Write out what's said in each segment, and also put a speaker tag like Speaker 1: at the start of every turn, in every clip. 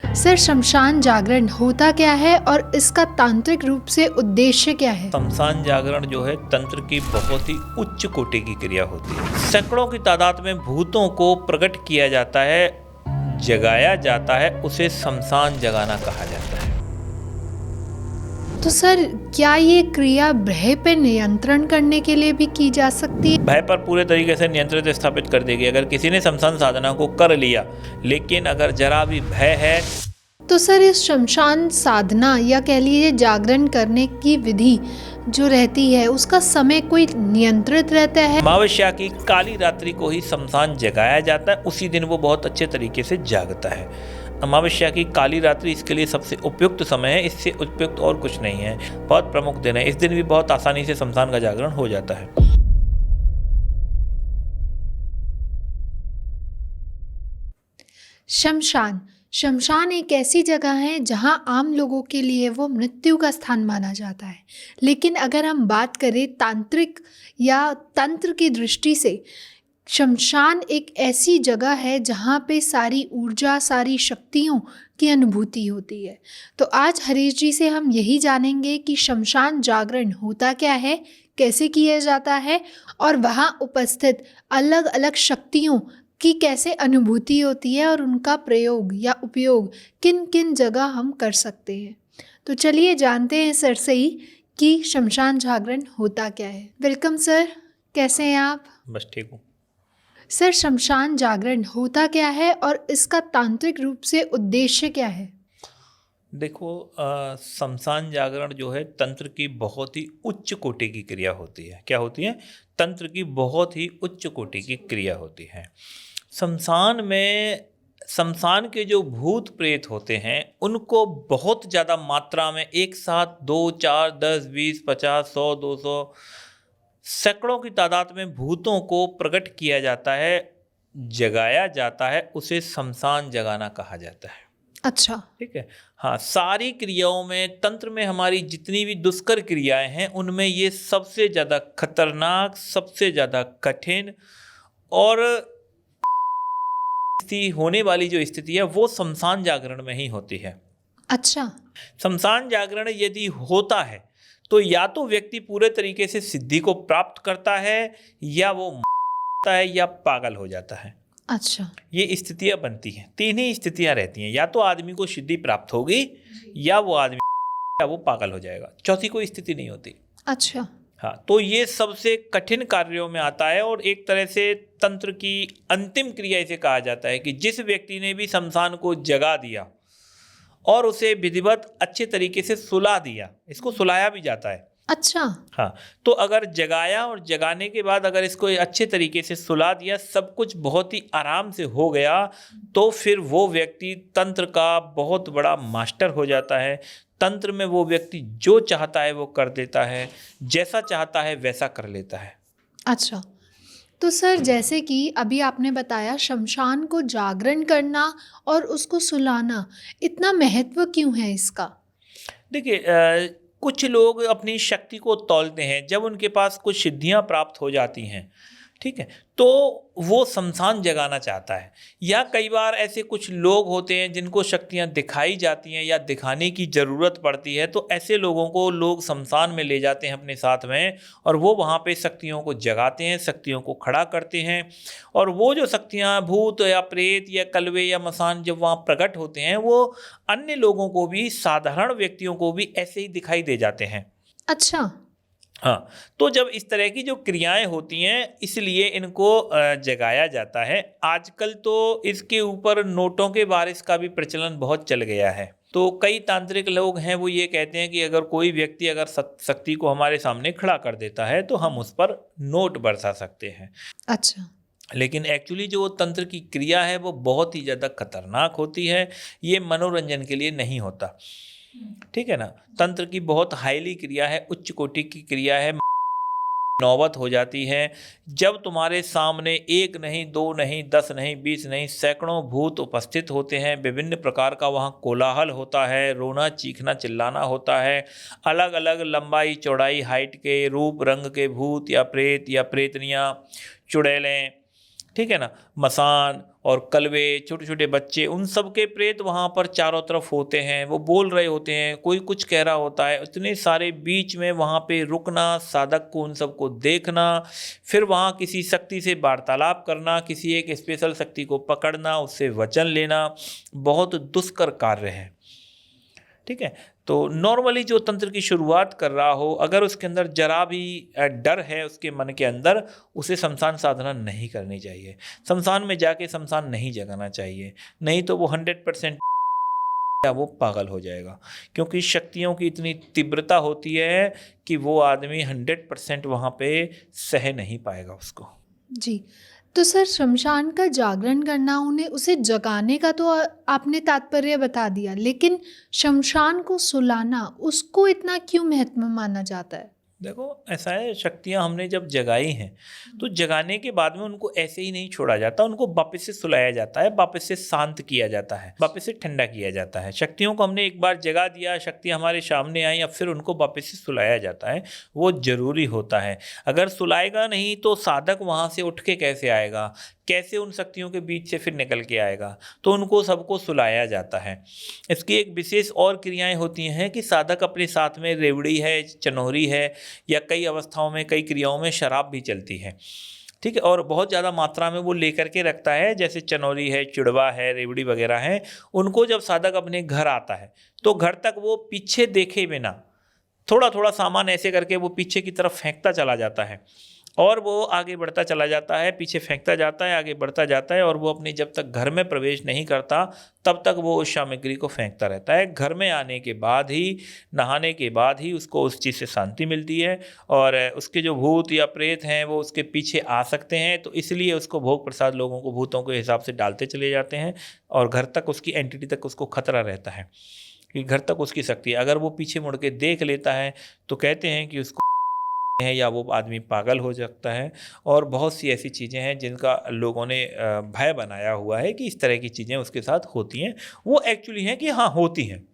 Speaker 1: Sir, शमशान जागरण होता क्या है और इसका तांत्रिक रूप से उद्देश्य क्या है?
Speaker 2: शमशान जागरण जो है तंत्र की बहुत ही उच्च कोटि की क्रिया होती है। सैकड़ों की तादाद में भूतों को प्रकट किया जाता है, जगाया जाता है, उसे शमशान जगाना कहा जाता है।
Speaker 1: तो सर, क्या ये क्रिया भय पे नियंत्रण करने के लिए भी की जा सकती है?
Speaker 2: भय पर पूरे तरीके से नियंत्रण स्थापित कर देगी अगर किसी ने शमशान साधना को कर लिया, लेकिन अगर जरा भी भय है।
Speaker 1: तो सर, इस शमशान साधना या कह लीजिए जागरण करने की विधि जो रहती है उसका समय कोई नियंत्रित रहता है?
Speaker 2: अमावस्या की काली रात्रि को ही शमशान जगाया जाता है, उसी दिन वो बहुत अच्छे तरीके से जागता है। अमावस्या की काली रात्रि इसके लिए सबसे उपयुक्त समय है, इससे उपयुक्त और कुछ नहीं है। बहुत प्रमुख दिन है, इस दिन भी बहुत आसानी से शमशान का जागरण हो जाता है।
Speaker 1: शमशान एक ऐसी जगह है जहां आम लोगों के लिए वो मृत्यु का स्थान माना जाता है। लेकिन अगर हम बात करें तांत्रिक या तंत्र की दृष्टि से, शमशान एक ऐसी जगह है जहाँ पे सारी ऊर्जा, सारी शक्तियों की अनुभूति होती है। तो आज हरीश जी से हम यही जानेंगे कि शमशान जागरण होता क्या है, कैसे किया जाता है और वहाँ उपस्थित अलग अलग शक्तियों की कैसे अनुभूति होती है और उनका प्रयोग या उपयोग किन किन जगह हम कर सकते हैं। तो चलिए जानते हैं सर से ही कि शमशान जागरण होता क्या है। वेलकम सर, कैसे हैं आप?
Speaker 2: बस ठीक हूँ।
Speaker 1: सर, शमशान जागरण होता क्या है और इसका तांत्रिक रूप से उद्देश्य क्या है?
Speaker 2: देखो, शमशान जागरण जो है तंत्र की बहुत ही उच्च कोटि की क्रिया होती है। क्या होती है? तंत्र की बहुत ही उच्च कोटि की क्रिया होती है। शमशान के जो भूत प्रेत होते हैं उनको बहुत ज़्यादा मात्रा में एक साथ 2, 4, 10, 20, 50, 100, 200 सैकड़ों की तादाद में भूतों को प्रकट किया जाता है, जगाया जाता है, उसे शमशान जगाना कहा जाता है।
Speaker 1: अच्छा,
Speaker 2: ठीक है। हाँ, सारी क्रियाओं में, तंत्र में हमारी जितनी भी दुष्कर क्रियाएं हैं उनमें ये सबसे ज़्यादा खतरनाक, सबसे ज़्यादा कठिन और होने वाली जो स्थिति है वो शमशान जागरण में ही होती है।
Speaker 1: अच्छा।
Speaker 2: शमशान जागरण यदि होता है तो या तो व्यक्ति पूरे तरीके से सिद्धि को प्राप्त करता है या वो मरता है या पागल हो जाता है।
Speaker 1: अच्छा,
Speaker 2: ये स्थितियां बनती हैं, तीन ही स्थितियां रहती हैं, या तो आदमी को सिद्धि प्राप्त होगी या वो आदमी या वो पागल हो जाएगा, चौथी कोई स्थिति नहीं होती।
Speaker 1: अच्छा।
Speaker 2: हाँ, तो ये सबसे कठिन कार्यों में आता है और एक तरह से तंत्र की अंतिम क्रिया इसे कहा जाता है कि जिस व्यक्ति ने भी शमशान को जगा दिया और उसे विधिवत अच्छे तरीके से सुला दिया, इसको सुलाया भी जाता है।
Speaker 1: अच्छा।
Speaker 2: हाँ, तो अगर जगाया और जगाने के बाद अगर इसको अच्छे तरीके से सुला दिया, सब कुछ बहुत ही आराम से हो गया, तो फिर वो व्यक्ति तंत्र का बहुत बड़ा मास्टर हो जाता है। तंत्र में वो व्यक्ति जो चाहता है वो कर देता है, जैसा चाहता है वैसा कर लेता है।
Speaker 1: अच्छा, तो सर, जैसे कि अभी आपने बताया शमशान को जागरण करना और उसको सुलाना, इतना महत्व क्यों है इसका?
Speaker 2: देखिए, कुछ लोग अपनी शक्ति को तौलते हैं, जब उनके पास कुछ सिद्धियां प्राप्त हो जाती हैं, ठीक है, तो वो शमशान जगाना चाहता है। या कई बार ऐसे कुछ लोग होते हैं जिनको शक्तियां दिखाई जाती हैं या दिखाने की ज़रूरत पड़ती है, तो ऐसे लोगों को लोग शमशान में ले जाते हैं अपने साथ में और वो वहाँ पे शक्तियों को जगाते हैं, शक्तियों को खड़ा करते हैं। और वो जो शक्तियाँ भूत या प्रेत या कलवे या मसान जब वहाँ प्रकट होते हैं, वो अन्य लोगों को भी, साधारण व्यक्तियों को भी ऐसे ही दिखाई दे जाते हैं।
Speaker 1: अच्छा।
Speaker 2: हाँ, तो जब इस तरह की जो क्रियाएं होती हैं इसलिए इनको जगाया जाता है। आजकल तो इसके ऊपर नोटों के बारिश का भी प्रचलन बहुत चल गया है। तो कई तांत्रिक लोग हैं वो ये कहते हैं कि अगर कोई व्यक्ति अगर शक्ति को हमारे सामने खड़ा कर देता है तो हम उस पर नोट बरसा सकते हैं।
Speaker 1: अच्छा।
Speaker 2: लेकिन एक्चुअली जो तंत्र की क्रिया है वो बहुत ही ज़्यादा खतरनाक होती है, ये मनोरंजन के लिए नहीं होता। ठीक है ना। तंत्र की बहुत हाईली क्रिया है, उच्च कोटि की क्रिया है। नौबत हो जाती है जब तुम्हारे सामने एक नहीं, दो नहीं, 10 नहीं, 20 नहीं, सैकड़ों भूत उपस्थित होते हैं। विभिन्न प्रकार का वहाँ कोलाहल होता है, रोना, चीखना, चिल्लाना होता है। अलग अलग लंबाई, चौड़ाई, हाइट के, रूप रंग के भूत या प्रेत या प्रेतनियाँ, चुड़ैलें, ठीक है ना, मसान, और कलवे, छोटे छोटे बच्चे, उन सब के प्रेत वहाँ पर चारों तरफ होते हैं। वो बोल रहे होते हैं, कोई कुछ कह रहा होता है। इतने सारे बीच में वहाँ पे रुकना, साधक को उन सबको देखना, फिर वहाँ किसी शक्ति से वार्तालाप करना, किसी एक स्पेशल शक्ति को पकड़ना, उससे वचन लेना, बहुत दुष्कर कार्य है। ठीक है, तो नॉर्मली जो तंत्र की शुरुआत कर रहा हो, अगर उसके अंदर जरा भी डर है उसके मन के अंदर, उसे शमशान साधना नहीं करनी चाहिए। शमशान में जाके शमशान नहीं जगाना चाहिए, नहीं तो वो 100% या वो पागल हो जाएगा। क्योंकि शक्तियों की इतनी तीव्रता होती है कि वो आदमी 100% वहाँ पे सह नहीं पाएगा उसको।
Speaker 1: जी। तो सर, शमशान का जागरण करना, उन्हें उसे जगाने का तो आपने तात्पर्य बता दिया, लेकिन शमशान को सुलाना, उसको इतना क्यों महत्व माना जाता है?
Speaker 2: देखो, ऐसा है, शक्तियाँ हमने जब जगाई हैं तो जगाने के बाद में उनको ऐसे ही नहीं छोड़ा जाता, उनको वापस से सुलाया जाता है, वापस से शांत किया जाता है, वापस से ठंडा किया जाता है। शक्तियों को हमने एक बार जगा दिया, शक्ति हमारे सामने आई, अब फिर उनको वापस से सुलाया जाता है, वो जरूरी होता है। अगर सुलाएगा नहीं तो साधक वहाँ से उठ के कैसे आएगा, कैसे उन शक्तियों के बीच से फिर निकल के आएगा? तो उनको सबको सुलाया जाता है। इसकी एक विशेष और क्रियाएं होती हैं कि साधक अपने साथ में रेवड़ी है, चनोरी है, या कई अवस्थाओं में, कई क्रियाओं में शराब भी चलती है। ठीक है, और बहुत ज़्यादा मात्रा में वो लेकर के रखता है, जैसे चनौरी है, चिड़वा है, रेवड़ी वगैरह है। उनको जब साधक अपने घर आता है तो घर तक वो पीछे देखे बिना थोड़ा थोड़ा सामान ऐसे करके वो पीछे की तरफ फेंकता चला जाता है, और वो आगे बढ़ता चला जाता है, पीछे फेंकता जाता है, आगे बढ़ता जाता है, और वो अपनी जब तक घर में प्रवेश नहीं करता तब तक वो उस सामग्री को फेंकता रहता है। घर में आने के बाद ही, नहाने के बाद ही उसको उस चीज़ से शांति मिलती है, और उसके जो भूत या प्रेत हैं वो उसके पीछे आ सकते हैं। तो इसलिए उसको भोग प्रसाद लोगों को भूतों के हिसाब से डालते चले जाते हैं, और घर तक उसकी एंटिटी तक उसको खतरा रहता है कि घर तक उसकी शक्ति, अगर वो पीछे मुड़ के देख लेता है तो कहते हैं कि उसको है, या वो आदमी पागल हो सकता है। और बहुत सी ऐसी चीज़ें हैं जिनका लोगों ने भय बनाया हुआ है कि इस तरह की चीज़ें उसके साथ होती हैं, वो एक्चुअली हैं कि हाँ, होती हैं।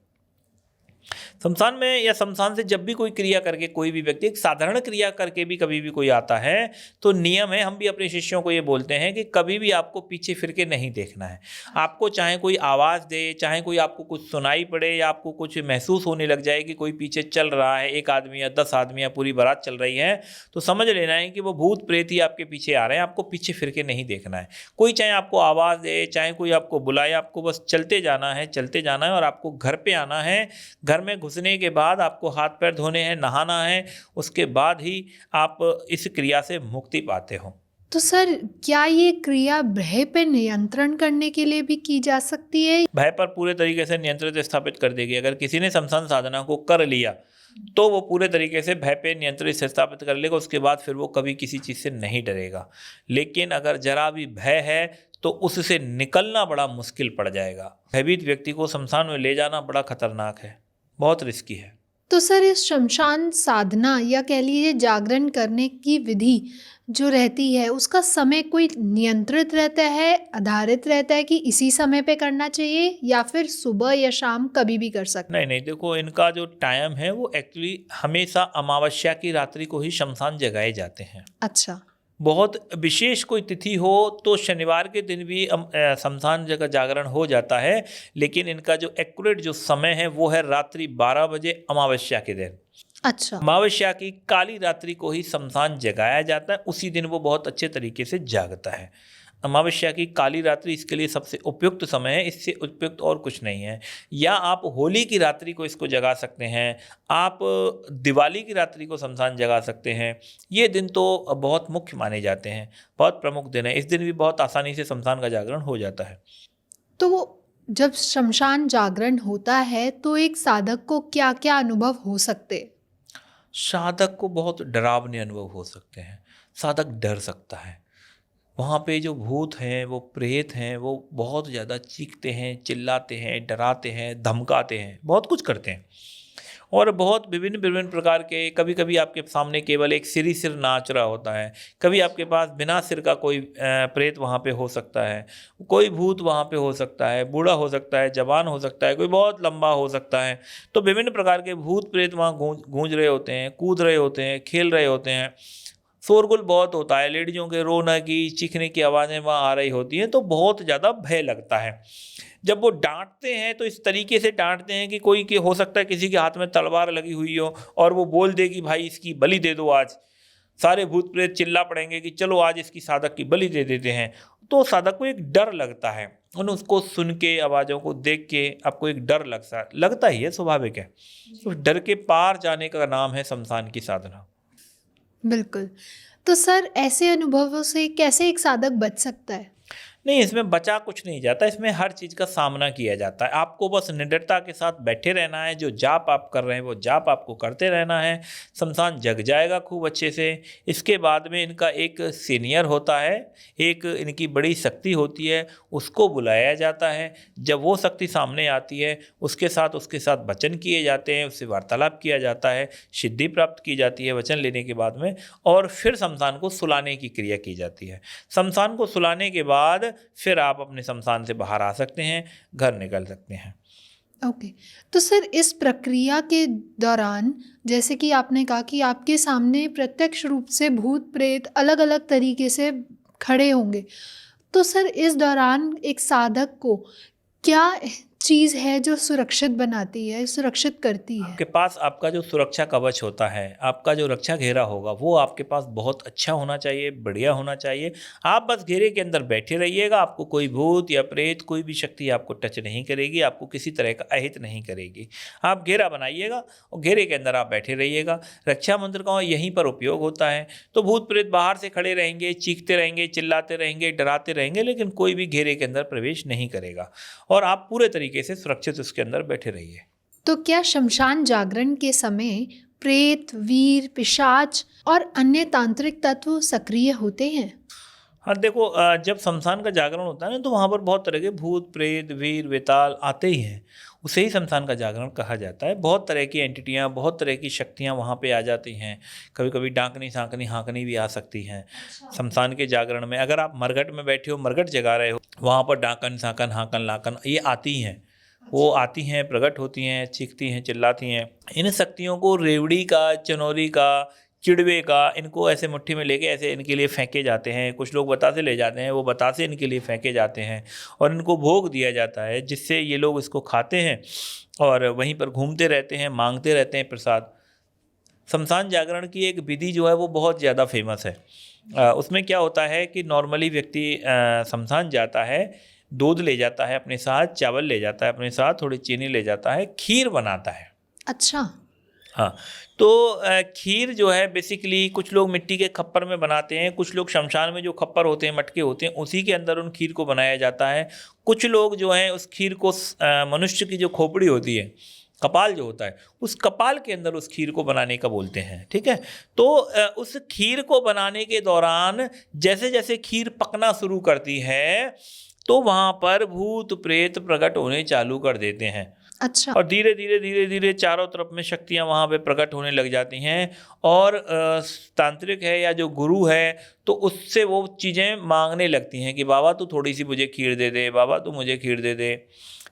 Speaker 2: शमशान में या शमशान से जब भी कोई क्रिया करके कोई भी व्यक्ति, एक साधारण क्रिया करके भी कभी भी कोई आता है, तो नियम है, हम भी अपने शिष्यों को ये बोलते हैं कि कभी भी आपको पीछे फिर के नहीं देखना है। आपको चाहे कोई आवाज़ दे, चाहे कोई आपको कुछ सुनाई पड़े, या आपको कुछ महसूस होने लग जाए कि कोई पीछे चल रहा है, एक आदमी या 10 आदमी या पूरी बारात चल रही है, तो समझ लेना है कि वो भूत प्रेत ही आपके पीछे आ रहे हैं। आपको पीछे फिर के नहीं देखना है। कोई चाहे आपको आवाज़ दे, चाहे कोई आपको बुलाए, आपको बस चलते जाना है, चलते जाना है, और आपको घर पे आना है। घर में घुसने के बाद आपको हाथ पैर धोने हैं, नहाना है, उसके बाद ही आप इस क्रिया से मुक्ति पाते हो।
Speaker 1: तो सर, क्या ये क्रिया भय पे नियंत्रण करने के लिए भी की जा सकती है?
Speaker 2: भय पर पूरे तरीके से नियंत्रण स्थापित कर देगी। अगर किसी ने शमशान साधना को कर लिया तो वो पूरे तरीके से भय पे नियंत्रण स्थापित कर लेगा, उसके बाद फिर वो कभी किसी चीज़ से नहीं डरेगा। लेकिन अगर जरा भी भय है तो उससे निकलना बड़ा मुश्किल पड़ जाएगा। भयभीत व्यक्ति को शमशान में ले जाना बड़ा खतरनाक है, बहुत रिस्की है।
Speaker 1: तो सर, इस शमशान साधना या कह लीजिए जागरण करने की विधि जो रहती है, उसका समय कोई नियंत्रित रहता है, आधारित रहता है कि इसी समय पे करना चाहिए, या फिर सुबह या शाम कभी भी कर सकते?
Speaker 2: नहीं, देखो, इनका जो टाइम है वो एक्चुअली हमेशा अमावस्या की रात्रि को ही शमशान जगाए जाते हैं।
Speaker 1: अच्छा।
Speaker 2: बहुत विशेष कोई तिथि हो तो शनिवार के दिन भी शमशान जगह जागरण हो जाता है, लेकिन इनका जो एक्यूरेट जो समय है वो है रात्रि 12 बजे अमावस्या के दिन।
Speaker 1: अच्छा।
Speaker 2: अमावस्या की काली रात्रि को ही शमशान जगाया जाता है, उसी दिन वो बहुत अच्छे तरीके से जागता है। अमावस्या की काली रात्रि इसके लिए सबसे उपयुक्त समय है, इससे उपयुक्त और कुछ नहीं है। या आप होली की रात्रि को इसको जगा सकते हैं, आप दिवाली की रात्रि को शमशान जगा सकते हैं। ये दिन तो बहुत मुख्य माने जाते हैं, बहुत प्रमुख दिन है। इस दिन भी बहुत आसानी से शमशान का जागरण हो जाता है।
Speaker 1: तो जब शमशान जागरण होता है तो एक साधक को क्या क्या अनुभव हो सकते?
Speaker 2: साधक को बहुत डरावने अनुभव हो सकते हैं। साधक डर सकता है। वहाँ पे जो भूत हैं, वो प्रेत हैं, वो बहुत ज़्यादा चीखते हैं, चिल्लाते हैं, डराते हैं, धमकाते हैं, बहुत कुछ करते हैं, और बहुत विभिन्न विभिन्न प्रकार के। कभी कभी आपके सामने केवल एक सिर ही सिर नाच रहा होता है, कभी आपके पास बिना सिर का कोई प्रेत वहाँ पे हो सकता है, कोई भूत वहाँ पे हो सकता है, बूढ़ा हो सकता है, जवान हो सकता है, कोई बहुत लंबा हो सकता है। तो विभिन्न प्रकार के भूत प्रेत वहाँ गूंज रहे होते हैं, कूद रहे होते हैं, खेल रहे होते हैं। शोरगुल बहुत होता है, लेडीज़ों के रोना की, चीखने की आवाज़ें वहाँ आ रही होती हैं, तो बहुत ज़्यादा भय लगता है। जब वो डांटते हैं तो इस तरीके से डांटते हैं कि कोई के हो सकता है किसी के हाथ में तलवार लगी हुई हो और वो बोल दे कि भाई इसकी बलि दे दो आज। सारे भूत प्रेत चिल्ला पड़ेंगे कि चलो आज इसकी साधक की बलि दे देते हैं। तो साधक को एक डर लगता है, उन उसको सुन के, आवाज़ों को देख के आपको एक डर लगता ही है, स्वाभाविक है। तो डर के पार जाने का नाम है शमशान की साधना।
Speaker 1: बिल्कुल। तो सर, ऐसे अनुभवों से कैसे एक साधक बच सकता है?
Speaker 2: नहीं, इसमें बचा कुछ नहीं जाता, इसमें हर चीज़ का सामना किया जाता है। आपको बस निडरता के साथ बैठे रहना है, जो जाप आप कर रहे हैं वो जाप आपको करते रहना है। शमशान जग जाएगा खूब अच्छे से। इसके बाद में इनका एक सीनियर होता है, एक इनकी बड़ी शक्ति होती है, उसको बुलाया जाता है। जब वो शक्ति सामने आती है उसके साथ वचन किए जाते हैं, उससे वार्तालाप किया जाता है, सिद्धि प्राप्त की जाती है वचन लेने के बाद में, और फिर शमशान को सुलाने की क्रिया की जाती है। शमशान को सुलाने के बाद फिर आप अपने शमशान से बाहर आ सकते हैं, घर निकल सकते हैं।
Speaker 1: ओके। तो सर, इस प्रक्रिया के दौरान, जैसे कि आपने कहा कि आपके सामने प्रत्यक्ष रूप से भूत प्रेत अलग अलग तरीके से खड़े होंगे, तो सर इस दौरान एक साधक को क्या चीज़ है जो सुरक्षित बनाती है, सुरक्षित करती है?
Speaker 2: आपके पास आपका जो सुरक्षा कवच होता है, आपका जो रक्षा घेरा होगा, वो आपके पास बहुत अच्छा होना चाहिए, बढ़िया होना चाहिए। आप बस घेरे के अंदर बैठे रहिएगा, आपको कोई भूत या प्रेत, कोई भी शक्ति आपको टच नहीं करेगी, आपको किसी तरह का अहित नहीं करेगी। आप घेरा बनाइएगा और घेरे के अंदर आप बैठे रहिएगा। रक्षा मंत्र का यहीं पर उपयोग होता है। तो भूत प्रेत बाहर से खड़े रहेंगे, चीखते रहेंगे, चिल्लाते रहेंगे, डराते रहेंगे, लेकिन कोई भी घेरे के अंदर प्रवेश नहीं करेगा और आप पूरे तरीके से सुरक्षित उसके अंदर बैठे रहिए।
Speaker 1: तो क्या शमशान जागरण के समय प्रेत, वीर, पिशाच और अन्य तांत्रिक तत्व सक्रिय होते हैं?
Speaker 2: हाँ देखो, जब शमशान का जागरण होता है ना, तो वहाँ पर बहुत तरह के भूत प्रेत वीर वेताल आते ही हैं। उसे ही शमशान का जागरण कहा जाता है। बहुत तरह की एंटिटियाँ, बहुत तरह की शक्तियाँ वहाँ पे आ जाती हैं। कभी कभी डांकनी सांकनी हाँकनी भी आ सकती हैं शमशान के जागरण में। अगर आप मरघट में बैठे हो, मरघट जगा रहे हो, वहाँ पर डाकन सांकन हाँकन लाकन ये आती ही हैं। वो आती हैं, प्रकट होती हैं, चीखती हैं, चिल्लाती हैं। इन शक्तियों को रेवड़ी का, चनौरी का, चिड़वे का, इनको ऐसे मुट्ठी में लेके ऐसे इनके लिए फेंके जाते हैं। कुछ लोग बतासे ले जाते हैं, वो बतासे इनके लिए फेंके जाते हैं और इनको भोग दिया जाता है, जिससे ये लोग इसको खाते हैं और वहीं पर घूमते रहते हैं, मांगते रहते हैं प्रसाद। शमशान जागरण की एक विधि जो है वो बहुत ज़्यादा फेमस है। उसमें क्या होता है कि नॉर्मली व्यक्ति शमशान जाता है, दूध ले जाता है अपने साथ, चावल ले जाता है अपने साथ, थोड़ी चीनी ले जाता है, खीर बनाता है।
Speaker 1: अच्छा।
Speaker 2: हाँ, तो खीर जो है बेसिकली कुछ लोग मिट्टी के खप्पर में बनाते हैं, कुछ लोग शमशान में जो खप्पर होते हैं, मटके होते हैं, उसी के अंदर उन खीर को बनाया जाता है। कुछ लोग जो हैं उस खीर को मनुष्य की जो खोपड़ी होती है, कपाल जो होता है, उस कपाल के अंदर उस खीर को बनाने का बोलते हैं। ठीक है, तो उस खीर को बनाने के दौरान जैसे जैसे खीर पकना शुरू करती है तो वहाँ पर भूत प्रेत प्रकट होने चालू कर देते हैं।
Speaker 1: अच्छा।
Speaker 2: और धीरे धीरे धीरे धीरे चारों तरफ में शक्तियाँ वहाँ पे प्रकट होने लग जाती हैं और तांत्रिक है या जो गुरु है तो उससे वो चीज़ें मांगने लगती हैं कि बाबा तू थोड़ी सी मुझे खीर दे दे, बाबा तू मुझे खीर दे दे।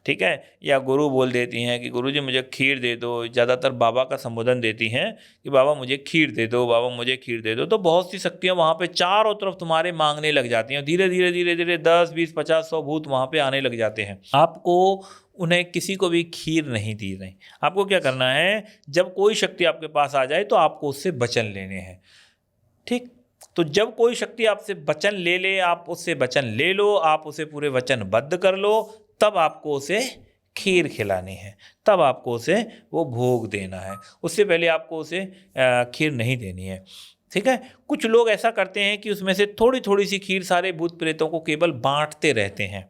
Speaker 2: ठीक है, या गुरु बोल देती हैं कि गुरुजी मुझे खीर दे दो। ज़्यादातर बाबा का संबोधन देती हैं कि बाबा मुझे खीर दे दो, बाबा मुझे खीर दे दो। तो बहुत सी शक्तियाँ वहाँ पे चारों तरफ तुम्हारे मांगने लग जाती हैं। धीरे धीरे धीरे धीरे 10, 20, 50, 100 भूत वहाँ पे आने लग जाते हैं। आपको उन्हें किसी को भी खीर नहीं दी रही। आपको क्या करना है, जब कोई शक्ति आपके पास आ जाए तो आपको उससे वचन लेने हैं। ठीक, तो जब कोई शक्ति आपसे वचन ले ले, आप उससे वचन ले लो, आप उसे पूरे वचनबद्ध कर लो, तब आपको उसे खीर खिलानी है, तब आपको उसे वो भोग देना है। उससे पहले आपको उसे खीर नहीं देनी है। ठीक है, कुछ लोग ऐसा करते हैं कि उसमें से थोड़ी थोड़ी सी खीर सारे भूत प्रेतों को केवल बांटते रहते हैं।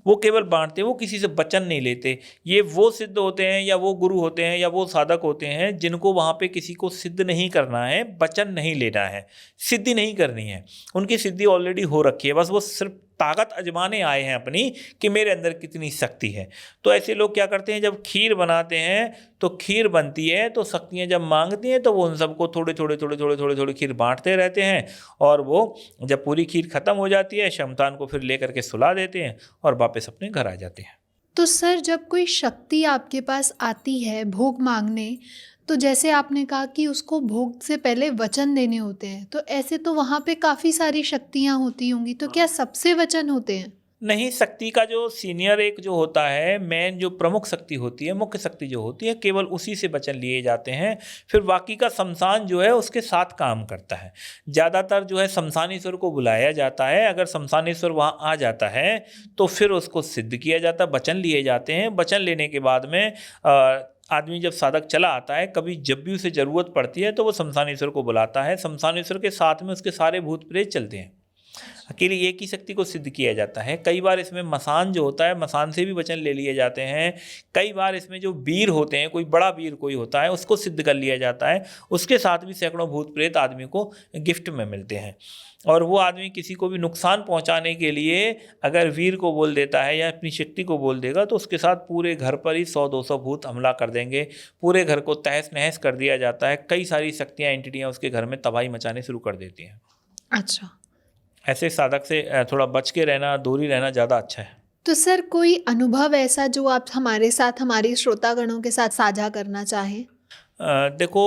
Speaker 2: वो केवल बांटते, वो किसी से वचन नहीं लेते। ये वो सिद्ध होते हैं या वो गुरु होते हैं या वो साधक होते हैं जिनको वहाँ पे किसी को सिद्ध नहीं करना है, वचन नहीं लेना है, सिद्धि नहीं करनी है। उनकी सिद्धि ऑलरेडी हो रखी है, बस वो सिर्फ ताकत आजमाने आए हैं अपनी कि मेरे अंदर कितनी शक्ति है। तो ऐसे लोग क्या करते हैं, जब खीर बनाते हैं तो खीर बनती है तो शक्तियाँ जब मांगती हैं तो वो उन सबको थोड़ी थोड़ी थोड़ी थोड़ी थोड़ी थोड़ी खीर बांटते रहते हैं और वो जब पूरी खीर खत्म हो जाती है शमशान को फिर लेकर के सुला देते हैं और वापस अपने घर आ जाते हैं।
Speaker 1: तो सर जब कोई शक्ति आपके पास आती है भोग मांगने, तो जैसे आपने कहा कि उसको भोग से पहले वचन देने होते हैं, तो ऐसे तो वहाँ पे काफ़ी सारी शक्तियाँ होती होंगी, तो क्या सबसे वचन होते हैं?
Speaker 2: नहीं, शक्ति का जो सीनियर एक जो होता है, मेन जो प्रमुख शक्ति होती है, मुख्य शक्ति जो होती है, केवल उसी से वचन लिए जाते हैं। फिर बाकी का शमशान जो है उसके साथ काम करता है। ज़्यादातर जो है शमशानेश्वर को बुलाया जाता है। अगर शमशानेश्वर वहाँ आ जाता है तो फिर उसको सिद्ध किया जाता है, वचन लिए जाते हैं। वचन लेने के बाद में आदमी जब साधक चला आता है, कभी जब भी उसे ज़रूरत पड़ती है तो वो शमशानेश्वर को बुलाता है। शमशानेश्वर के साथ में उसके सारे भूत प्रेत चलते हैं। अकेली एक ही शक्ति को सिद्ध किया जाता है। कई बार इसमें मसान जो होता है, मसान से भी वचन ले लिए जाते हैं। कई बार इसमें जो वीर होते हैं, कोई बड़ा वीर कोई होता है, उसको सिद्ध कर लिया जाता है। उसके साथ भी सैकड़ों भूत प्रेत आदमी को गिफ्ट में मिलते हैं। और वो आदमी किसी को भी नुकसान पहुंचाने के लिए अगर वीर को बोल देता है या अपनी शक्ति को बोल देगा, तो उसके साथ पूरे घर पर ही 100-200 भूत हमला कर देंगे। पूरे घर को तहस नहस कर दिया जाता है। कई सारी शक्तियाँ, एंटिटियाँ उसके घर में तबाही मचाने शुरू कर देती हैं।
Speaker 1: अच्छा।
Speaker 2: ऐसे साधक से थोड़ा बच के रहना, दूरी रहना ज़्यादा अच्छा है।
Speaker 1: तो सर कोई अनुभव ऐसा जो आप हमारे साथ, हमारे श्रोतागणों के साथ साझा करना चाहें?
Speaker 2: देखो,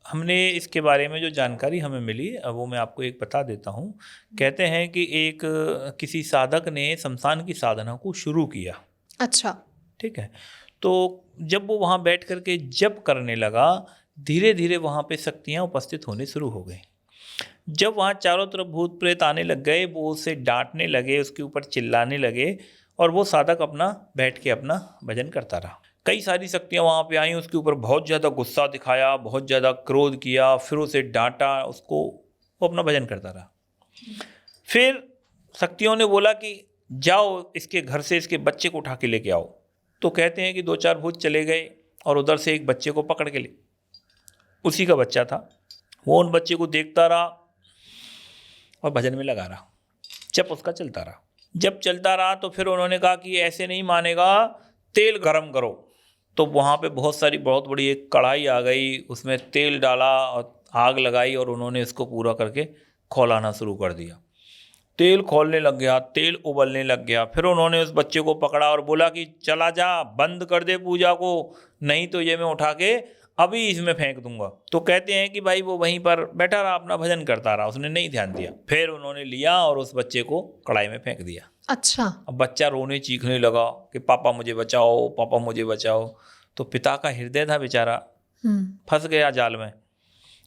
Speaker 2: हमने इसके बारे में जो जानकारी हमें मिली वो मैं आपको एक बता देता हूँ। कहते हैं कि एक किसी साधक ने शमशान की साधना को शुरू किया।
Speaker 1: अच्छा।
Speaker 2: ठीक है। तो जब वो वहाँ बैठ कर के जप करने लगा, धीरे धीरे वहाँ पे शक्तियाँ उपस्थित होने शुरू हो गई। जब वहाँ चारों तरफ भूत प्रेत आने लग गए, वो उसे डांटने लगे, उसके ऊपर चिल्लाने लगे, और वो साधक अपना बैठ के अपना भजन करता रहा। कई सारी शक्तियाँ वहाँ पे आईं, उसके ऊपर बहुत ज़्यादा गुस्सा दिखाया, बहुत ज़्यादा क्रोध किया, फिर उसे डांटा, उसको वो अपना भजन करता रहा। फिर शक्तियों ने बोला कि जाओ इसके घर से इसके बच्चे को उठा के लेके आओ। तो कहते हैं कि 2-4 भूत चले गए और उधर से एक बच्चे को पकड़ के ले, उसी का बच्चा था। वो उन बच्चे को देखता रहा और भजन में लगा रहा। जब उसका चलता रहा, जब चलता रहा तो फिर उन्होंने कहा कि ऐसे नहीं मानेगा, तेल गरम करो। तो वहाँ पे बहुत बड़ी एक कढ़ाई आ गई, उसमें तेल डाला और आग लगाई और उन्होंने इसको पूरा करके खौलाना शुरू कर दिया। तेल खौलने लग गया, तेल उबलने लग गया। फिर उन्होंने उस बच्चे को पकड़ा और बोला कि चला जा, बंद कर दे पूजा को, नहीं तो ये मैं उठा के अभी इसमें फेंक दूंगा। तो कहते हैं कि भाई वो वहीं पर बैठा रहा, अपना भजन करता रहा, उसने नहीं ध्यान दिया। फिर उन्होंने लिया और उस बच्चे को कढ़ाई में फेंक दिया।
Speaker 1: अच्छा।
Speaker 2: अब बच्चा रोने चीखने लगा कि पापा मुझे बचाओ, पापा मुझे बचाओ। तो पिता का हृदय था बेचारा, फंस गया जाल में,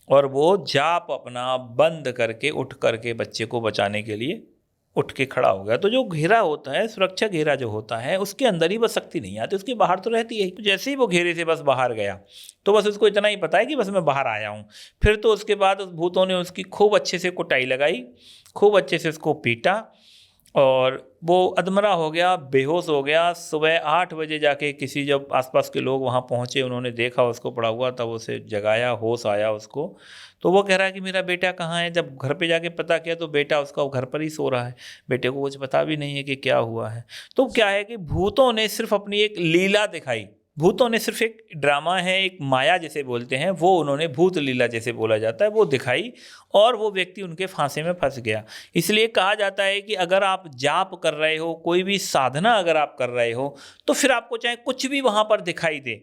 Speaker 2: और वो जाप अपना बंद करके उठ करके बच्चे को बचाने के लिए उठ के खड़ा हो गया। तो जो घेरा होता है, सुरक्षा घेरा जो होता है, उसके अंदर ही बस शक्ति नहीं आती, उसके बाहर तो रहती है। तो जैसे ही वो घेरे से बस बाहर गया, तो बस उसको इतना ही पता है कि बस मैं बाहर आया हूँ। फिर तो उसके बाद उस भूतों ने उसकी खूब अच्छे से कुटाई लगाई, खूब अच्छे से उसको पीटा, और वो अधमरा हो गया, बेहोश हो गया। सुबह 8 बजे जाके किसी, जब आसपास के लोग वहाँ पहुँचे, उन्होंने देखा उसको पड़ा हुआ, तब उसे जगाया, होश आया उसको। तो वो कह रहा है कि मेरा बेटा कहाँ है। जब घर पे जाके पता किया तो बेटा उसका घर पर ही सो रहा है, बेटे को कुछ पता भी नहीं है कि क्या हुआ है। तो क्या है कि भूतों ने सिर्फ अपनी एक लीला दिखाई, भूतों ने सिर्फ एक ड्रामा है, एक माया जैसे बोलते हैं, वो उन्होंने भूत लीला जैसे बोला जाता है, वो दिखाई, और वो व्यक्ति उनके फांसे में फंस गया। इसलिए कहा जाता है कि अगर आप जाप कर रहे हो, कोई भी साधना अगर आप कर रहे हो, तो फिर आपको चाहे कुछ भी वहाँ पर दिखाई दे,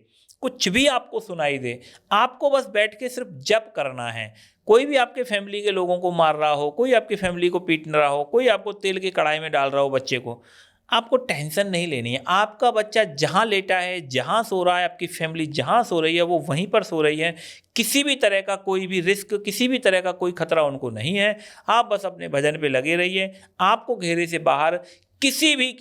Speaker 2: कुछ भी आपको सुनाई दे, आपको बस बैठ के सिर्फ जप करना है। कोई भी आपके फैमिली के लोगों को मार रहा हो, कोई आपकी फैमिली को पीट रहा हो, कोई आपको तेल की कढ़ाई में डाल रहा हो बच्चे को, आपको टेंशन नहीं लेनी है। आपका बच्चा जहाँ लेटा है, जहाँ सो रहा है, आपकी फैमिली जहाँ सो रही है, वो वहीं पर सो रही है। किसी भी तरह का कोई भी रिस्क, किसी भी तरह का कोई खतरा उनको नहीं है। आप बस अपने भजन पे लगे रहिए। आपको घेरे से बाहर किसी भी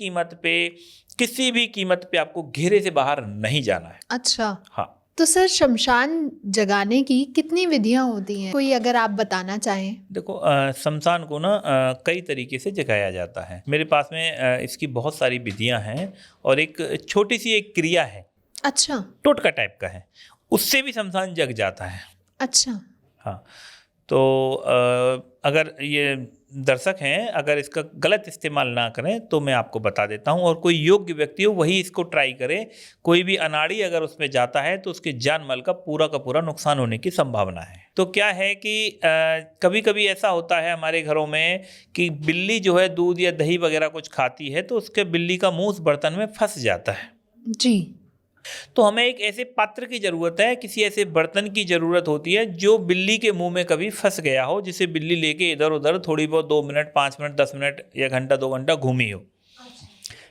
Speaker 2: कीमत पे आपको घेरे से बाहर नहीं जाना है।
Speaker 1: अच्छा।
Speaker 2: हाँ।
Speaker 1: तो सर शमशान जगाने की कितनी विधियां होती हैं, कोई अगर आप बताना चाहें?
Speaker 2: देखो, शमशान को ना कई तरीके से जगाया जाता है। मेरे पास में इसकी बहुत सारी विधियां हैं, और एक छोटी सी एक क्रिया है।
Speaker 1: अच्छा।
Speaker 2: टोटका टाइप का है, उससे भी शमशान जग जाता है।
Speaker 1: अच्छा।
Speaker 2: हाँ। तो अगर ये दर्शक हैं, अगर इसका गलत इस्तेमाल ना करें तो मैं आपको बता देता हूँ, और कोई योग्य व्यक्ति हो वही इसको ट्राई करे। कोई भी अनाड़ी अगर उसमें जाता है तो उसके जान माल का पूरा नुकसान होने की संभावना है। तो क्या है कि कभी कभी ऐसा होता है हमारे घरों में कि बिल्ली जो है दूध या दही वगैरह कुछ खाती है, तो उसके बिल्ली का मुंह उस बर्तन में फंस जाता है।
Speaker 1: जी।
Speaker 2: तो हमें एक ऐसे पात्र की ज़रूरत है, किसी ऐसे बर्तन की ज़रूरत होती है जो बिल्ली के मुंह में कभी फंस गया हो, जिसे बिल्ली लेके इधर उधर थोड़ी बहुत 2 मिनट 5 मिनट 10 मिनट या घंटा 2 घंटा घूमी हो।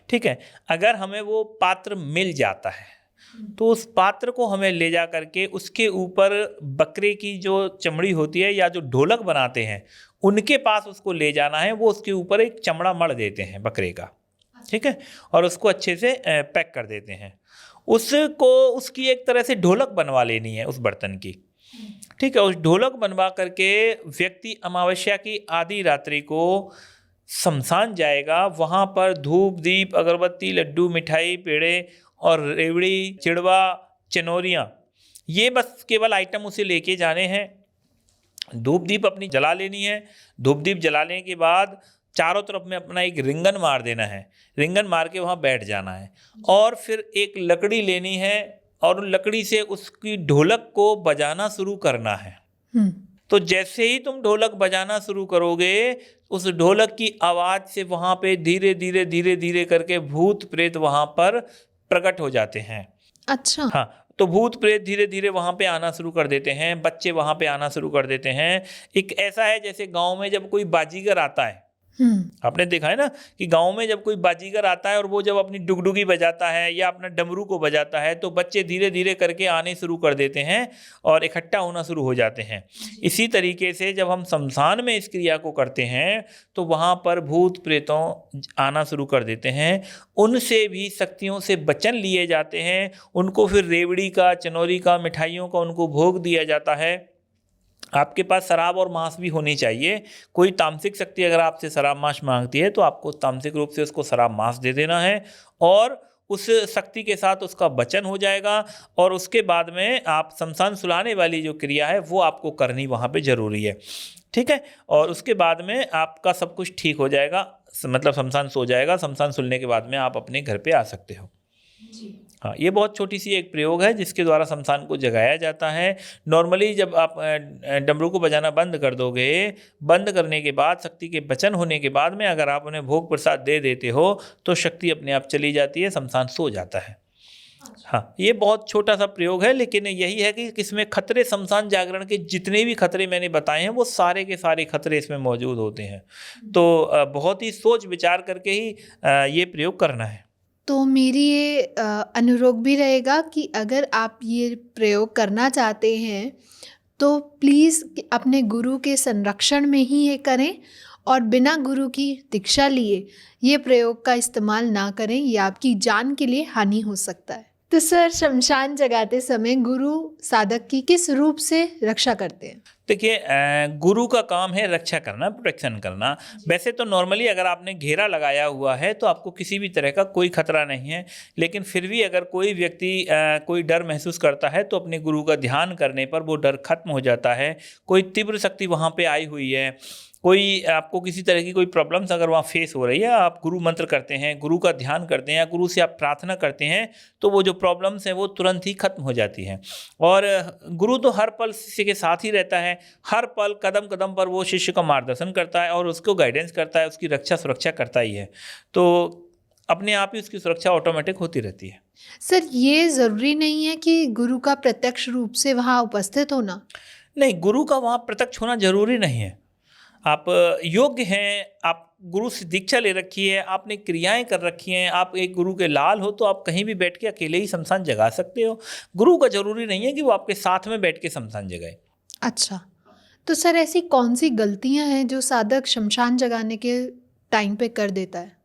Speaker 2: ठीक है, अगर हमें वो पात्र मिल जाता है तो उस पात्र को हमें ले जा करके उसके ऊपर बकरे की जो चमड़ी होती है या जो ढोलक बनाते हैं उनके पास उसको ले जाना है। वो उसके ऊपर एक चमड़ा मढ़ देते हैं बकरे का, ठीक है, और उसको अच्छे से पैक कर देते हैं। उसको उसकी एक तरह से ढोलक बनवा लेनी है उस बर्तन की, ठीक है। उस ढोलक बनवा करके व्यक्ति अमावस्या की आधी रात्रि को शमशान जाएगा। वहाँ पर धूप दीप अगरबत्ती लड्डू मिठाई पेड़े और रेवड़ी चिड़वा चनोरियाँ, ये बस केवल आइटम उसे लेके जाने हैं। धूप दीप अपनी जला लेनी है। धूप दीप जलाने के बाद चारों तरफ में अपना एक रिंगन मार देना है। रिंगन मार के वहाँ बैठ जाना है और फिर एक लकड़ी लेनी है और उन लकड़ी से उसकी ढोलक को बजाना शुरू करना है। तो जैसे ही तुम ढोलक बजाना शुरू करोगे उस ढोलक की आवाज़ से वहाँ पे धीरे धीरे धीरे धीरे करके भूत प्रेत वहाँ पर प्रकट हो जाते हैं।
Speaker 1: अच्छा।
Speaker 2: हाँ, तो भूत प्रेत धीरे धीरे वहाँ पे आना शुरू कर देते हैं, बच्चे वहाँ पे आना शुरू कर देते हैं। एक ऐसा है जैसे गांव में जब कोई बाजीगर आता है, आपने देखा है ना कि गांव में जब कोई बाजीगर आता है और वो जब अपनी डुगडुगी बजाता है या अपना डमरू को बजाता है तो बच्चे धीरे धीरे करके आने शुरू कर देते हैं और इकट्ठा होना शुरू हो जाते हैं। इसी तरीके से जब हम शमशान में इस क्रिया को करते हैं तो वहाँ पर भूत प्रेतों आना शुरू कर देते हैं। उनसे भी शक्तियों से वचन लिए जाते हैं। उनको फिर रेवड़ी का चनौरी का मिठाइयों का उनको भोग दिया जाता है। आपके पास शराब और मांस भी होनी चाहिए। कोई तामसिक शक्ति अगर आपसे शराब मांस मांगती है तो आपको तामसिक रूप से उसको शराब मांस दे देना है और उस शक्ति के साथ उसका वचन हो जाएगा। और उसके बाद में आप शमशान सुलाने वाली जो क्रिया है वो आपको करनी वहाँ पे ज़रूरी है, ठीक है। और उसके बाद में आपका सब कुछ ठीक हो जाएगा, मतलब शमशान सो जाएगा। शमशान सुलने के बाद में आप अपने घर पे आ सकते हो। हाँ, ये बहुत छोटी सी एक प्रयोग है जिसके द्वारा शमशान को जगाया जाता है। नॉर्मली जब आप डमरू को बजाना बंद कर दोगे, बंद करने के बाद शक्ति के वचन होने के बाद में अगर आप उन्हें भोग प्रसाद दे देते हो तो शक्ति अपने आप चली जाती है, शमशान सो जाता है। हाँ, ये बहुत छोटा सा प्रयोग है, लेकिन यही है कि इसमें खतरे, शमशान जागरण के जितने भी खतरे मैंने बताए हैं वो सारे के सारे खतरे इसमें मौजूद होते हैं। तो बहुत ही सोच विचार करके ही ये प्रयोग करना है।
Speaker 1: तो मेरी ये अनुरोध भी रहेगा कि अगर आप ये प्रयोग करना चाहते हैं तो प्लीज़ अपने गुरु के संरक्षण में ही ये करें और बिना गुरु की दीक्षा लिए ये प्रयोग का इस्तेमाल ना करें, ये आपकी जान के लिए हानि हो सकता है। तो सर, शमशान जगाते समय गुरु साधक की किस रूप से रक्षा करते हैं?
Speaker 2: देखिए, गुरु का काम है रक्षा करना, प्रोटेक्शन करना। वैसे तो नॉर्मली अगर आपने घेरा लगाया हुआ है तो आपको किसी भी तरह का कोई खतरा नहीं है, लेकिन फिर भी अगर कोई व्यक्ति कोई डर महसूस करता है तो अपने गुरु का ध्यान करने पर वो डर खत्म हो जाता है। कोई तीव्र शक्ति वहाँ पे आई हुई है, कोई आपको किसी तरह की कोई प्रॉब्लम्स अगर वहाँ फेस हो रही है, आप गुरु मंत्र करते हैं, गुरु का ध्यान करते हैं या गुरु से आप प्रार्थना करते हैं तो वो जो प्रॉब्लम्स हैं वो तुरंत ही खत्म हो जाती हैं। और गुरु तो हर पल शिष्य के साथ ही रहता है, हर पल कदम कदम पर वो शिष्य का मार्गदर्शन करता है और उसको गाइडेंस करता है, उसकी रक्षा सुरक्षा करता ही है। तो अपने आप ही उसकी सुरक्षा ऑटोमेटिक होती रहती है।
Speaker 1: सर, ये ज़रूरी नहीं है कि गुरु का प्रत्यक्ष रूप से वहाँ उपस्थित होना?
Speaker 2: नहीं, गुरु का वहाँ प्रत्यक्ष होना जरूरी नहीं है। आप योग्य हैं, आप गुरु से दीक्षा ले रखी है, आपने क्रियाएं कर रखी हैं, आप एक गुरु के लाल हो तो आप कहीं भी बैठ के अकेले ही शमशान जगा सकते हो। गुरु का जरूरी नहीं है कि वो आपके साथ में बैठ के शमशान जगाए।
Speaker 1: अच्छा, तो सर ऐसी कौन सी गलतियां हैं जो साधक शमशान जगाने के टाइम पे कर देता है?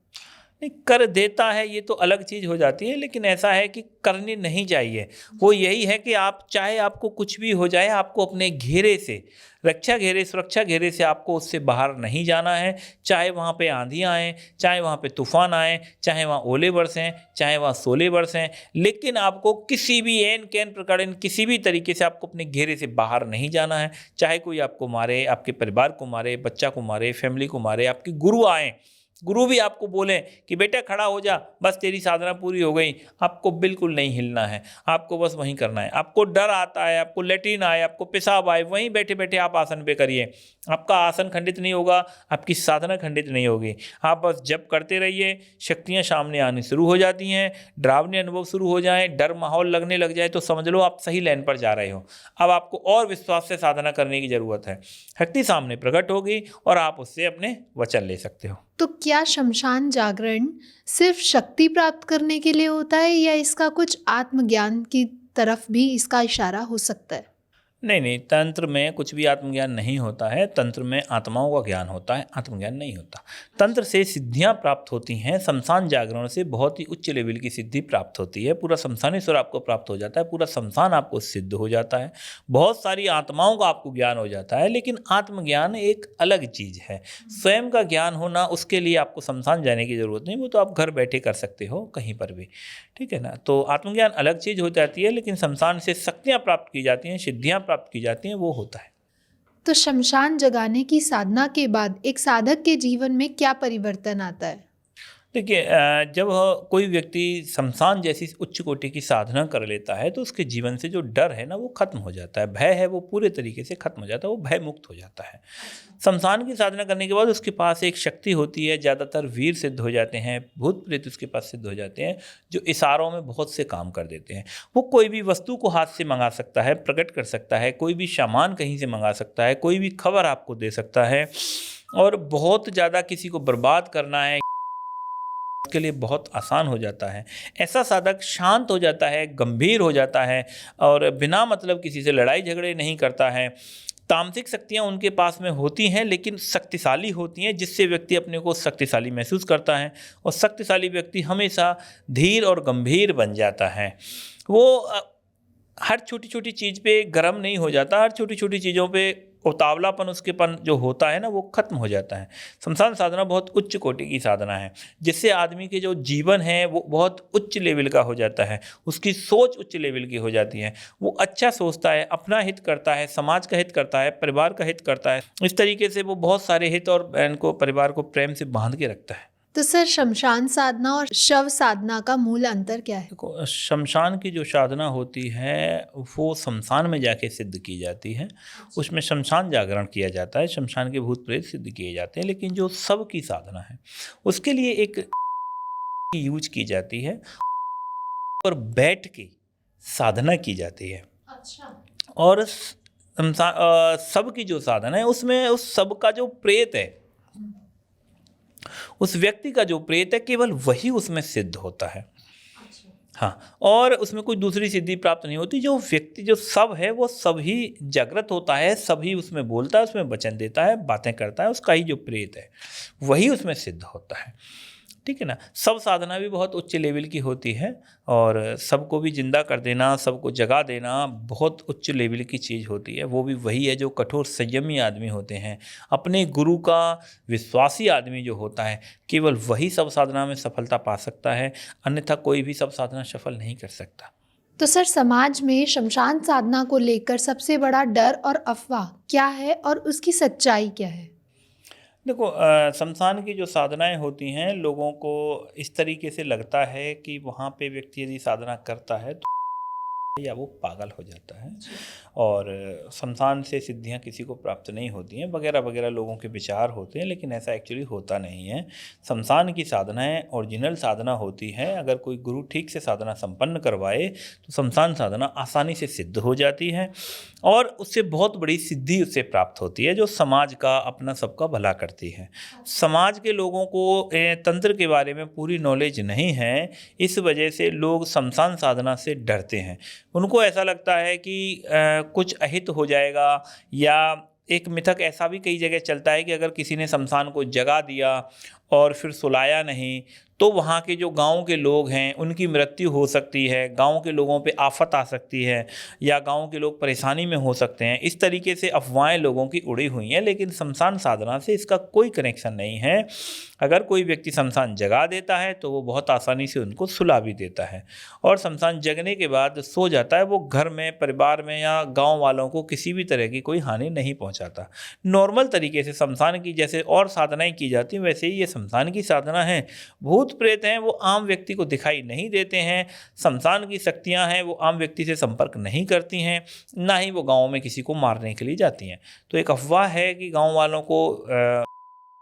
Speaker 2: नहीं, कर देता है ये तो अलग चीज़ हो जाती है, लेकिन ऐसा है कि करनी नहीं चाहिए। वो यही है कि आप चाहे आपको कुछ भी हो जाए, आपको अपने घेरे से, रक्षा घेरे, सुरक्षा घेरे से आपको उससे बाहर नहीं जाना है। चाहे वहाँ पे आंधियाँ आएँ, चाहे वहाँ पे तूफान आए, चाहे वहाँ ओले बरसें, चाहे वहाँ सोले बरसें, लेकिन आपको किसी भी एन कैन प्रकार किसी भी तरीके से आपको अपने घेरे से बाहर नहीं जाना है। चाहे कोई आपको मारे, आपके परिवार को मारे, बच्चा को मारे, फैमिली को मारे, आपके गुरु आएँ, गुरु भी आपको बोले कि बेटा खड़ा हो जा, बस तेरी साधना पूरी हो गई, आपको बिल्कुल नहीं हिलना है, आपको बस वहीं करना है। आपको डर आता है, आपको लेट्रिन आए, आपको पेशाब आए, वहीं बैठे बैठे आप आसन पे करिए, आपका आसन खंडित नहीं होगा, आपकी साधना खंडित नहीं होगी। आप बस जप करते रहिए, शक्तियाँ सामने आनी शुरू हो जाती हैं, डरावने अनुभव शुरू हो जाएँ, डर माहौल लगने लग जाए तो समझ लो आप सही लाइन पर जा रहे हो। अब आपको और विश्वास से साधना करने की ज़रूरत है। शक्ति सामने प्रकट होगी और आप उससे अपने वचन ले सकते हो।
Speaker 1: तो क्या शमशान जागरण सिर्फ शक्ति प्राप्त करने के लिए होता है या इसका कुछ आत्मज्ञान की तरफ भी इसका इशारा हो सकता है?
Speaker 2: नहीं, तंत्र में कुछ भी आत्मज्ञान नहीं होता है। तंत्र में आत्माओं का ज्ञान होता है, आत्मज्ञान नहीं होता। तंत्र से सिद्धियां प्राप्त होती हैं, शमशान जागरण से बहुत ही उच्च लेवल की सिद्धि प्राप्त होती है। पूरा शमशानेश्वर आपको प्राप्त हो जाता है, पूरा शमशान आपको सिद्ध हो जाता है, बहुत सारी आत्माओं का आपको ज्ञान हो जाता है। लेकिन आत्मज्ञान एक अलग चीज़ है। स्वयं का ज्ञान होना, उसके लिए आपको शमशान जाने की ज़रूरत नहीं, वो तो आप घर बैठे कर सकते हो कहीं पर भी, ठीक है ना। तो आत्मज्ञान अलग चीज़ हो जाती है, लेकिन शमशान से शक्तियाँ प्राप्त की जाती हैं, सिद्धियाँ प्राप्त की जाती हैं, वो होता है।
Speaker 1: तो शमशान जगाने की साधना के बाद एक साधक के जीवन में क्या परिवर्तन आता है?
Speaker 2: देखिए, जब कोई व्यक्ति शमशान जैसी उच्च कोटि की साधना कर लेता है तो उसके जीवन से जो डर है ना वो खत्म हो जाता है, भय है वो पूरे तरीके से खत्म हो जाता है, वो भय मुक्त हो जाता है। शमशान की साधना करने के बाद उसके पास एक शक्ति होती है, ज़्यादातर वीर सिद्ध हो जाते हैं, भूत प्रेत उसके पास सिद्ध हो जाते हैं, जो इशारों में बहुत से काम कर देते हैं। वो कोई भी वस्तु को हाथ से मंगा सकता है, प्रकट कर सकता है, कोई भी सामान कहीं से मंगा सकता है, कोई भी खबर आपको दे सकता है, और बहुत ज़्यादा किसी को बर्बाद करना है के लिए बहुत आसान हो जाता है। ऐसा साधक शांत हो जाता है, गंभीर हो जाता है और बिना मतलब किसी से लड़ाई झगड़े नहीं करता है। तामसिक शक्तियाँ उनके पास में होती हैं लेकिन शक्तिशाली होती हैं, जिससे व्यक्ति अपने को शक्तिशाली महसूस करता है और शक्तिशाली व्यक्ति हमेशा धीर और गंभीर बन जाता है। वो हर छोटी छोटी चीज़ पे गर्म नहीं हो जाता, हर छोटी छोटी चीज़ों पे उतावलापन उसकेपन जो होता है ना वो खत्म हो जाता है। शमशान साधना बहुत उच्च कोटि की साधना है, जिससे आदमी के जो जीवन है वो बहुत उच्च लेवल का हो जाता है, उसकी सोच उच्च लेवल की हो जाती है, वो अच्छा सोचता है, अपना हित करता है, समाज का हित करता है, परिवार का हित करता है। इस तरीके से वो बहुत सारे हित और इनको परिवार को प्रेम से बांध के रखता है।
Speaker 1: तो सर, शमशान साधना और शव साधना का मूल अंतर क्या है?
Speaker 2: देखो, शमशान की जो साधना होती है वो शमशान में जाके सिद्ध की जाती है, उसमें शमशान जागरण किया जाता है, शमशान के भूत प्रेत सिद्ध किए जाते हैं। लेकिन जो शव की साधना है उसके लिए एक यूज की जाती है और बैठ के साधना की जाती है।
Speaker 1: अच्छा।
Speaker 2: और शव की जो साधना है उसमें उस शव का जो प्रेत है, उस व्यक्ति का जो प्रेत है, केवल वही उसमें सिद्ध होता है। हाँ, और उसमें कोई दूसरी सिद्धि प्राप्त नहीं होती। जो व्यक्ति जो सब है वो सभी जागृत होता है, सभी उसमें बोलता है, उसमें वचन देता है, बातें करता है, उसका ही जो प्रेत है वही उसमें सिद्ध होता है, ठीक है ना। सब साधना भी बहुत उच्च लेवल की होती है और सबको भी जिंदा कर देना, सबको जगा देना बहुत उच्च लेवल की चीज़ होती है। वो भी वही है जो कठोर संयमी आदमी होते हैं, अपने गुरु का विश्वासी आदमी जो होता है, केवल वही सब साधना में सफलता पा सकता है, अन्यथा कोई भी सब साधना सफल नहीं कर सकता।
Speaker 1: तो सर, समाज में शमशान साधना को लेकर सबसे बड़ा डर और अफवाह क्या है और उसकी सच्चाई क्या है?
Speaker 2: देखो, शमशान की जो साधनाएं होती हैं, लोगों को इस तरीके से लगता है कि वहाँ पे व्यक्ति यदि साधना करता है तो या वो पागल हो जाता है और शमशान से सिद्धियां किसी को प्राप्त नहीं होती हैं वगैरह वगैरह लोगों के विचार होते हैं। लेकिन ऐसा एक्चुअली होता नहीं है। शमशान की साधनाएं ओरिजिनल साधना होती है। अगर कोई गुरु ठीक से साधना संपन्न करवाए तो शमशान साधना आसानी से सिद्ध हो जाती है और उससे बहुत बड़ी सिद्धि उससे प्राप्त होती है, जो समाज का अपना सबका भला करती है। समाज के लोगों को तंत्र के बारे में पूरी नॉलेज नहीं है, इस वजह से लोग शमशान साधना से डरते हैं। उनको ऐसा लगता है कि कुछ अहित हो जाएगा, या एक मिथक ऐसा भी कई जगह चलता है कि अगर किसी ने शमशान को जगा दिया और फिर सुलाया नहीं तो वहाँ के जो गांव के लोग हैं उनकी मृत्यु हो सकती है, गांव के लोगों पे आफत आ सकती है या गांव के लोग परेशानी में हो सकते हैं। इस तरीके से अफवाहें लोगों की उड़ी हुई हैं, लेकिन शमशान साधना से इसका कोई कनेक्शन नहीं है। अगर कोई व्यक्ति शमशान जगा देता है तो वो बहुत आसानी से उनको सुला भी देता है और शमशान जगने के बाद सो जाता है। वो घर में, परिवार में या गाँव वालों को किसी भी तरह की कोई हानि नहीं पहुँचाता। नॉर्मल तरीके से शमशान की जैसे और साधनाएँ की जाती हैं वैसे ही ये शमशान की साधना है, भूत प्रेत हैं वो आम व्यक्ति को दिखाई नहीं देते हैं, शमशान की शक्तियाँ हैं वो आम व्यक्ति से संपर्क नहीं करती हैं, ना ही वो गाँव में किसी को मारने के लिए जाती हैं। तो एक अफवाह है कि गाँव वालों को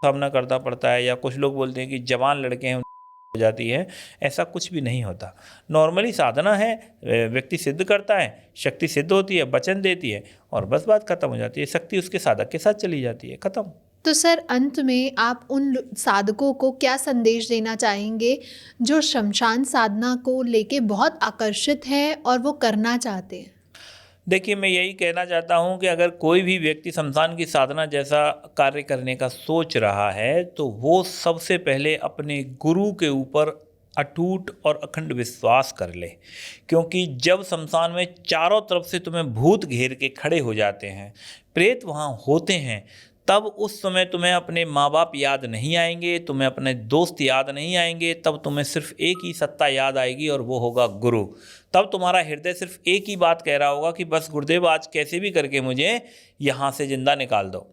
Speaker 2: सामना करना पड़ता है, या कुछ लोग बोलते हैं कि जवान लड़के हैं हो जाती है, ऐसा कुछ भी नहीं होता। नॉर्मली साधना है, व्यक्ति सिद्ध करता है, शक्ति सिद्ध होती है, वचन देती है और बस बात खत्म हो जाती है, शक्ति उसके साधक के साथ चली जाती है, खत्म।
Speaker 1: तो सर, अंत में आप उन साधकों को क्या संदेश देना चाहेंगे जो शमशान साधना को लेके बहुत आकर्षित हैं और वो करना चाहते हैं?
Speaker 2: देखिए, मैं यही कहना चाहता हूँ कि अगर कोई भी व्यक्ति शमशान की साधना जैसा कार्य करने का सोच रहा है तो वो सबसे पहले अपने गुरु के ऊपर अटूट और अखंड विश्वास कर ले, क्योंकि जब शमशान में चारों तरफ से तुम्हें भूत घेर के खड़े हो जाते हैं, प्रेत वहाँ होते हैं, तब उस समय तुम्हें अपने माँ बाप याद नहीं आएंगे, तुम्हें अपने दोस्त याद नहीं आएंगे, तब तुम्हें सिर्फ एक ही सत्ता याद आएगी और वो होगा गुरु। तब तुम्हारा हृदय सिर्फ एक ही बात कह रहा होगा कि बस गुरुदेव आज कैसे भी करके मुझे यहाँ से जिंदा निकाल दो।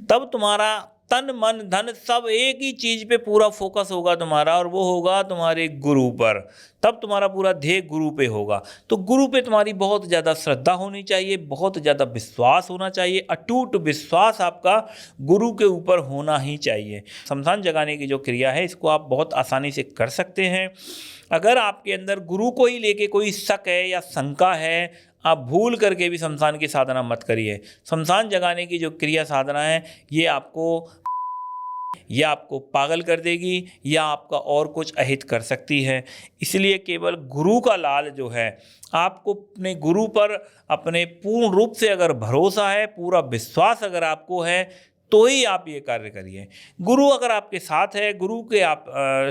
Speaker 2: तब तुम्हारा तन मन धन सब एक ही चीज़ पे पूरा फोकस होगा तुम्हारा, और वो होगा तुम्हारे गुरु पर। तब तुम्हारा पूरा ध्येय गुरु पे होगा। तो गुरु पे तुम्हारी बहुत ज़्यादा श्रद्धा होनी चाहिए, बहुत ज़्यादा विश्वास होना चाहिए, अटूट विश्वास आपका गुरु के ऊपर होना ही चाहिए। शमशान जगाने की जो क्रिया है इसको आप बहुत आसानी से कर सकते हैं। अगर आपके अंदर गुरु को ही लेके कोई शक है या शंका है, आप भूल करके भी शमशान की साधना मत करिए। शमशान जगाने की जो क्रिया साधना है ये आपको पागल कर देगी या आपका और कुछ अहित कर सकती है। इसलिए केवल गुरु का लाल जो है, आपको अपने गुरु पर अपने पूर्ण रूप से अगर भरोसा है, पूरा विश्वास अगर आपको है, तो ही आप ये कार्य करिए। गुरु अगर आपके साथ है, गुरु के आप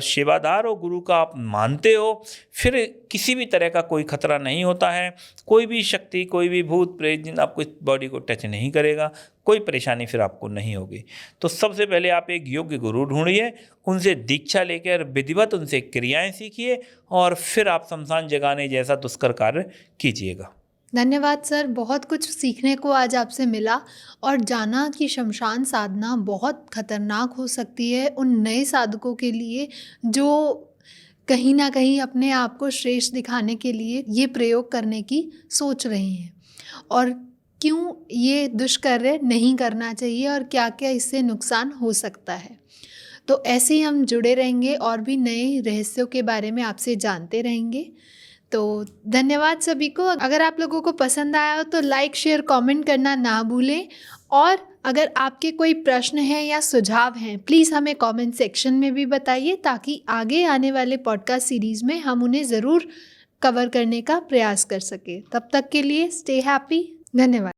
Speaker 2: सेवादार हो, गुरु का आप मानते हो, फिर किसी भी तरह का कोई खतरा नहीं होता है। कोई भी शक्ति, कोई भी भूत प्रेत आपको बॉडी को टच नहीं करेगा, कोई परेशानी फिर आपको नहीं होगी। तो सबसे पहले आप एक योग्य गुरु ढूंढिए, उनसे दीक्षा लेकर विधिवत उनसे क्रियाएं सीखिए और फिर आप शमशान जगाने जैसा दुष्कर कार्य कीजिएगा।
Speaker 1: धन्यवाद सर, बहुत कुछ सीखने को आज आपसे मिला और जाना कि शमशान साधना बहुत खतरनाक हो सकती है उन नए साधकों के लिए जो कहीं ना कहीं अपने आप को श्रेष्ठ दिखाने के लिए ये प्रयोग करने की सोच रहे हैं, और क्यों ये दुष्कर्य नहीं करना चाहिए और क्या क्या इससे नुकसान हो सकता है। तो ऐसे ही हम जुड़े रहेंगे और भी नए रहस्यों के बारे में आपसे जानते रहेंगे। तो धन्यवाद सभी को। अगर आप लोगों को पसंद आया हो तो लाइक, शेयर, कमेंट करना ना भूलें, और अगर आपके कोई प्रश्न हैं या सुझाव हैं प्लीज़ हमें कमेंट सेक्शन में भी बताइए, ताकि आगे आने वाले पॉडकास्ट सीरीज़ में हम उन्हें ज़रूर कवर करने का प्रयास कर सकें। तब तक के लिए स्टे हैप्पी। धन्यवाद।